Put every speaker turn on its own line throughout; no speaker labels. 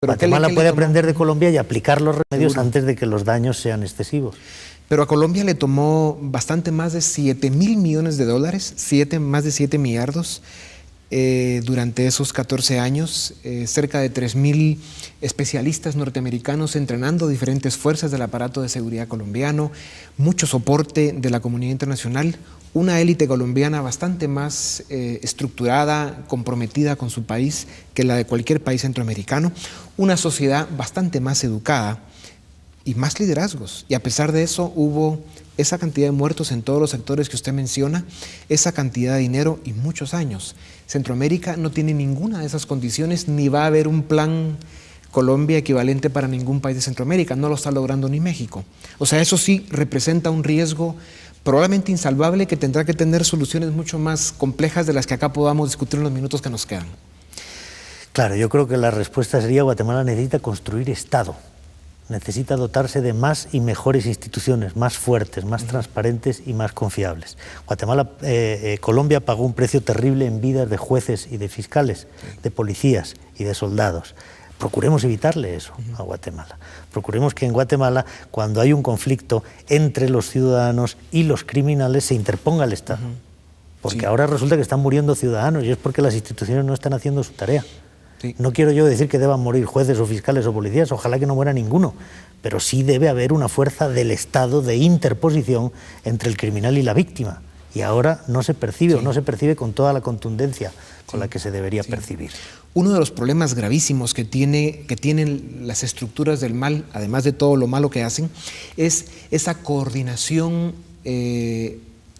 Guatemala puede aprender de Colombia y aplicar los remedios antes de que los daños sean excesivos.
Pero a Colombia le tomó bastante más de 7.000 millones de dólares, más de 7 millardos, durante esos 14 años, cerca de 3.000 especialistas norteamericanos entrenando diferentes fuerzas del aparato de seguridad colombiano, mucho soporte de la comunidad internacional, una élite colombiana bastante más estructurada, comprometida con su país que la de cualquier país centroamericano, una sociedad bastante más educada y más liderazgos. Y a pesar de eso hubo esa cantidad de muertos en todos los sectores que usted menciona, esa cantidad de dinero y muchos años. Centroamérica no tiene ninguna de esas condiciones, ni va a haber un plan Colombia equivalente para ningún país de Centroamérica, no lo está logrando ni México. O sea, eso sí representa un riesgo probablemente insalvable que tendrá que tener soluciones mucho más complejas de las que acá podamos discutir en los minutos que nos quedan.
Claro, yo creo que la respuesta sería: Guatemala necesita construir Estado. Necesita dotarse de más y mejores instituciones, más fuertes, más transparentes y más confiables. Colombia pagó un precio terrible en vidas de jueces y de fiscales, de policías y de soldados. Procuremos evitarle eso a Guatemala. Procuremos que en Guatemala, cuando hay un conflicto entre los ciudadanos y los criminales, se interponga el Estado. Porque ahora resulta que están muriendo ciudadanos y es porque las instituciones no están haciendo su tarea. Sí. No quiero yo decir que deban morir jueces o fiscales o policías, ojalá que no muera ninguno, pero sí debe haber una fuerza del Estado de interposición entre el criminal y la víctima. Y ahora no se percibe o no se percibe con toda la contundencia con la que se debería percibir.
Uno de los problemas gravísimos que tienen las estructuras del mal, además de todo lo malo que hacen, es esa coordinación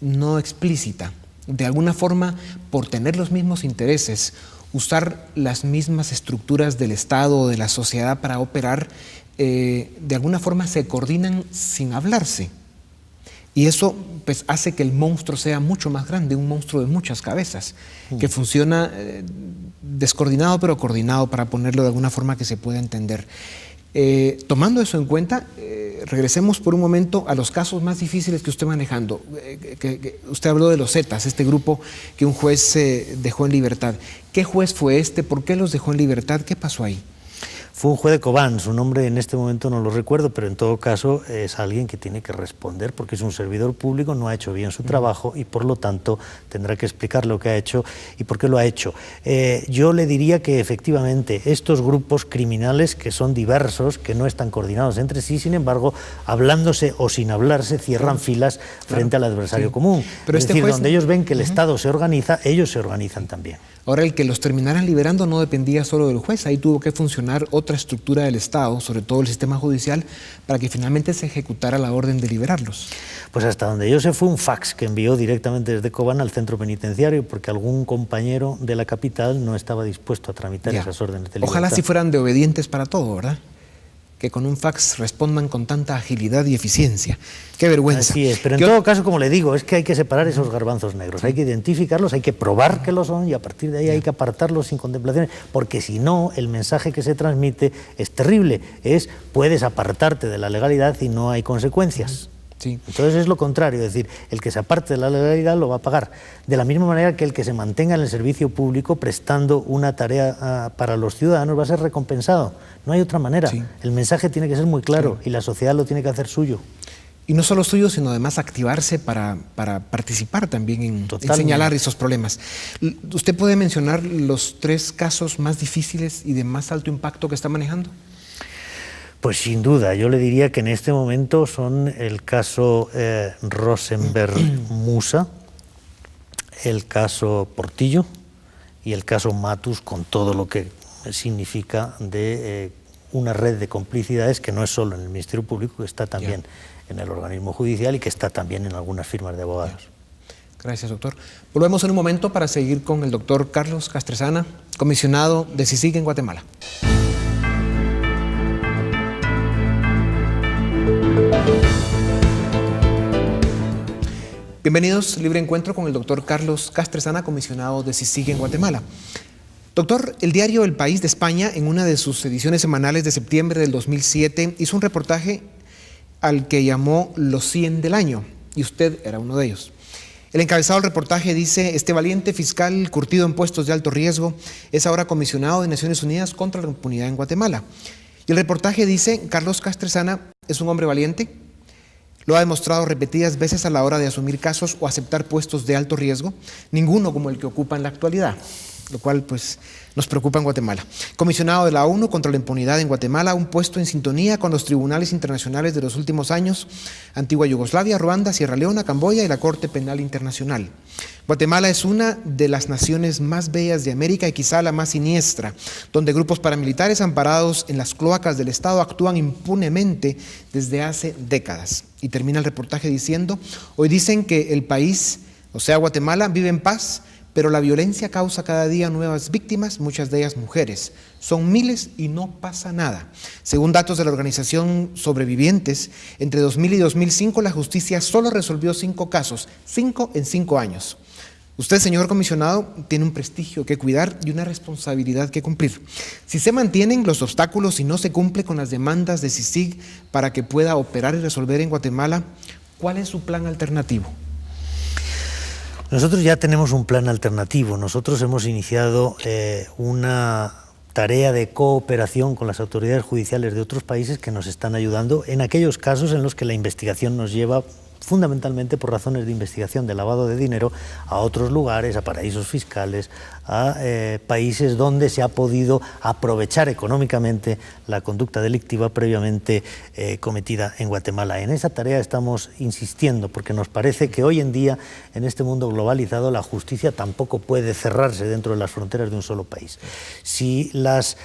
no explícita. De alguna forma, por tener los mismos intereses, usar las mismas estructuras del Estado o de la sociedad para operar, de alguna forma se coordinan sin hablarse. Y eso pues, hace que el monstruo sea mucho más grande, un monstruo de muchas cabezas, que funciona descoordinado pero coordinado, para ponerlo de alguna forma que se pueda entender. Tomando eso en cuenta, regresemos por un momento a los casos más difíciles que usted manejando. Usted habló de los Zetas, este grupo que un juez dejó en libertad. ¿Qué juez fue este? ¿Por qué los dejó en libertad? ¿Qué pasó ahí?
Fue un juez de Cobán, su nombre en este momento no lo recuerdo, pero en todo caso es alguien que tiene que responder porque es un servidor público, no ha hecho bien su trabajo y por lo tanto tendrá que explicar lo que ha hecho y por qué lo ha hecho. Yo le diría que efectivamente estos grupos criminales, que son diversos, que no están coordinados entre sí, sin embargo, hablándose o sin hablarse, cierran filas frente al adversario común. Pero es decir, donde ellos ven que el Estado se organiza, ellos se organizan también.
Ahora, el que los terminaran liberando no dependía solo del juez, ahí tuvo que funcionar otra estructura del Estado, sobre todo el sistema judicial, para que finalmente se ejecutara la orden de liberarlos.
Pues hasta donde yo sé fue un fax que envió directamente desde Cobán al centro penitenciario, porque algún compañero de la capital no estaba dispuesto a tramitar esas órdenes de libertad.
Ojalá si fueran de obedientes para todo, ¿verdad? Que con un fax respondan con tanta agilidad y eficiencia. ¡Qué vergüenza!
Así es, pero en todo caso, como le digo, es que hay que separar esos garbanzos negros, hay que identificarlos, hay que probar que lo son y a partir de ahí hay que apartarlos sin contemplaciones, porque si no, el mensaje que se transmite es terrible, puedes apartarte de la legalidad y no hay consecuencias. Sí. Entonces es lo contrario, es decir, el que se aparte de la legalidad lo va a pagar. De la misma manera que el que se mantenga en el servicio público prestando una tarea para los ciudadanos va a ser recompensado. No hay otra manera. Sí. El mensaje tiene que ser muy claro y la sociedad lo tiene que hacer suyo.
Y no solo suyo, sino además activarse para participar también en señalar esos problemas. ¿Usted puede mencionar los 3 casos más difíciles y de más alto impacto que está manejando?
Pues sin duda, yo le diría que en este momento son el caso Rosenberg-Musa, el caso Portillo y el caso Matus, con todo lo que significa de una red de complicidades que no es solo en el Ministerio Público, que está también en el organismo judicial y que está también en algunas firmas de abogados.
Gracias, doctor. Volvemos en un momento para seguir con el doctor Carlos Castresana, comisionado de CICIG en Guatemala. Bienvenidos a Libre Encuentro con el doctor Carlos Castresana, comisionado de CICIG en Guatemala. Doctor, el diario El País de España, en una de sus ediciones semanales de septiembre del 2007, hizo un reportaje al que llamó Los 100 del año, y usted era uno de ellos. El encabezado del reportaje dice: este valiente fiscal curtido en puestos de alto riesgo es ahora comisionado de Naciones Unidas contra la impunidad en Guatemala. Y el reportaje dice: Carlos Castresana es un hombre valiente, lo ha demostrado repetidas veces a la hora de asumir casos o aceptar puestos de alto riesgo, ninguno como el que ocupa en la actualidad, lo cual pues nos preocupa en Guatemala. Comisionado de la ONU contra la impunidad en Guatemala, un puesto en sintonía con los tribunales internacionales de los últimos años: Antigua Yugoslavia, Ruanda, Sierra Leona, Camboya y la Corte Penal Internacional. Guatemala es una de las naciones más bellas de América y quizá la más siniestra, donde grupos paramilitares amparados en las cloacas del Estado actúan impunemente desde hace décadas. Y termina el reportaje diciendo: hoy dicen que el país, o sea Guatemala, vive en paz, pero la violencia causa cada día nuevas víctimas, muchas de ellas mujeres. Son miles y no pasa nada. Según datos de la organización Sobrevivientes, entre 2000 y 2005 la justicia solo resolvió 5 casos, 5 en 5 años. Usted, señor comisionado, tiene un prestigio que cuidar y una responsabilidad que cumplir. Si se mantienen los obstáculos y no se cumple con las demandas de CICIG para que pueda operar y resolver en Guatemala, ¿cuál es su plan alternativo?
Nosotros ya tenemos un plan alternativo. Nosotros hemos iniciado una tarea de cooperación con las autoridades judiciales de otros países que nos están ayudando en aquellos casos en los que la investigación nos lleva, fundamentalmente por razones de investigación de lavado de dinero, a otros lugares, a paraísos fiscales, a países donde se ha podido aprovechar económicamente la conducta delictiva previamente cometida en Guatemala. En esa tarea estamos insistiendo porque nos parece que hoy en día, en este mundo globalizado, la justicia tampoco puede cerrarse dentro de las fronteras de un solo país. Si las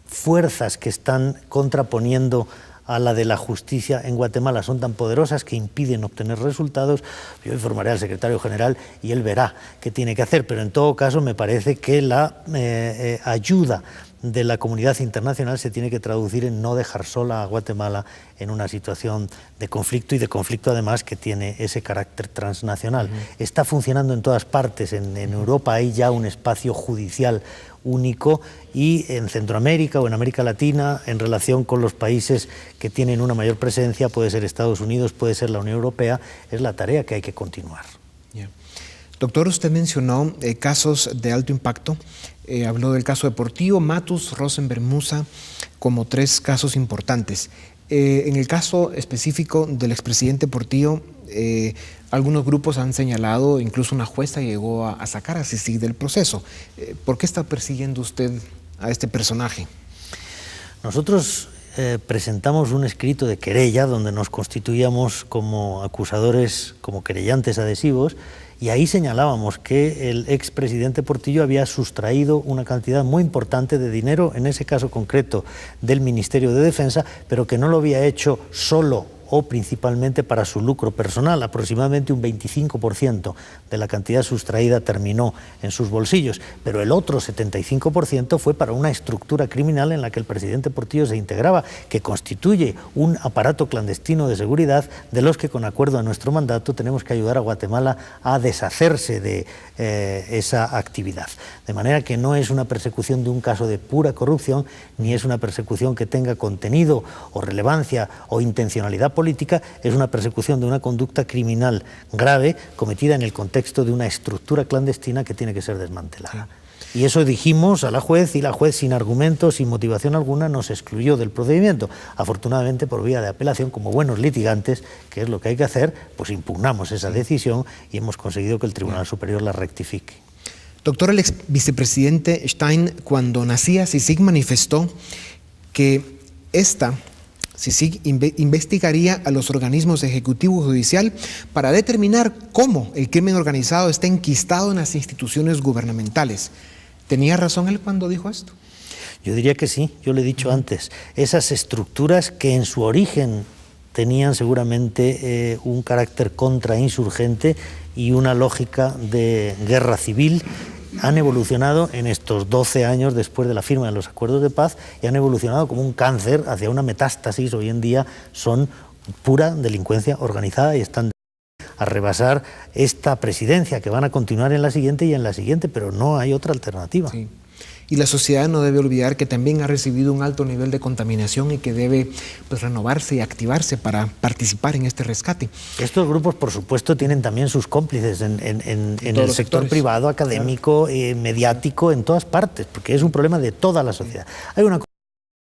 fuerzas que están contraponiendo a la de la justicia en Guatemala son tan poderosas que impiden obtener resultados, yo informaré al secretario general y él verá qué tiene que hacer, pero en todo caso me parece que la ayuda de la comunidad internacional se tiene que traducir en no dejar sola a Guatemala en una situación de conflicto, y de conflicto además que tiene ese carácter transnacional. Está funcionando en todas partes. En Europa hay ya un espacio judicial único, y en Centroamérica o en América Latina, en relación con los países que tienen una mayor presencia, puede ser Estados Unidos, puede ser la Unión Europea, es la tarea que hay que continuar.
Doctor, usted mencionó casos de alto impacto, habló del caso de Portillo, Matus, Rosenberg, Musa, como 3 casos importantes. En el caso específico del expresidente Portillo, algunos grupos han señalado, incluso una jueza llegó a sacar a CICIG del proceso. ¿Por qué está persiguiendo usted a este personaje?
Nosotros presentamos un escrito de querella donde nos constituíamos como acusadores, como querellantes adhesivos, y ahí señalábamos que el expresidente Portillo había sustraído una cantidad muy importante de dinero, en ese caso concreto del Ministerio de Defensa, pero que no lo había hecho solo o principalmente para su lucro personal. Aproximadamente un 25% de la cantidad sustraída terminó en sus bolsillos, pero el otro 75% fue para una estructura criminal en la que el presidente Portillo se integraba, que constituye un aparato clandestino de seguridad de los que, con acuerdo a nuestro mandato, tenemos que ayudar a Guatemala a deshacerse de esa actividad. De manera que no es una persecución de un caso de pura corrupción, ni es una persecución que tenga contenido o relevancia o intencionalidad política, es una persecución de una conducta criminal grave cometida en el contexto de una estructura clandestina que tiene que ser desmantelada. Y eso dijimos a la juez, y la juez, sin argumentos, sin motivación alguna, nos excluyó del procedimiento. Afortunadamente, por vía de apelación, como buenos litigantes, que es lo que hay que hacer, pues impugnamos esa decisión y hemos conseguido que el Tribunal Superior la rectifique.
Doctor, el ex vicepresidente Stein, cuando nacía CICIG, manifestó que CICIG investigaría a los organismos ejecutivo y judicial para determinar cómo el crimen organizado está enquistado en las instituciones gubernamentales. ¿Tenía razón él cuando dijo esto?
Yo diría que sí, yo le he dicho antes. Esas estructuras que en su origen tenían seguramente un carácter contrainsurgente y una lógica de guerra civil, han evolucionado en estos 12 años después de la firma de los acuerdos de paz, y han evolucionado como un cáncer hacia una metástasis. Hoy en día son pura delincuencia organizada y están a rebasar esta presidencia, que van a continuar en la siguiente y en la siguiente, pero no hay otra alternativa.
Sí. y la sociedad no debe olvidar que también ha recibido un alto nivel de contaminación y que debe pues, renovarse y activarse para participar en este rescate.
Estos grupos, por supuesto, tienen también sus cómplices en el sector privado, académico, mediático, en todas partes, porque es un problema de toda la sociedad. Hay una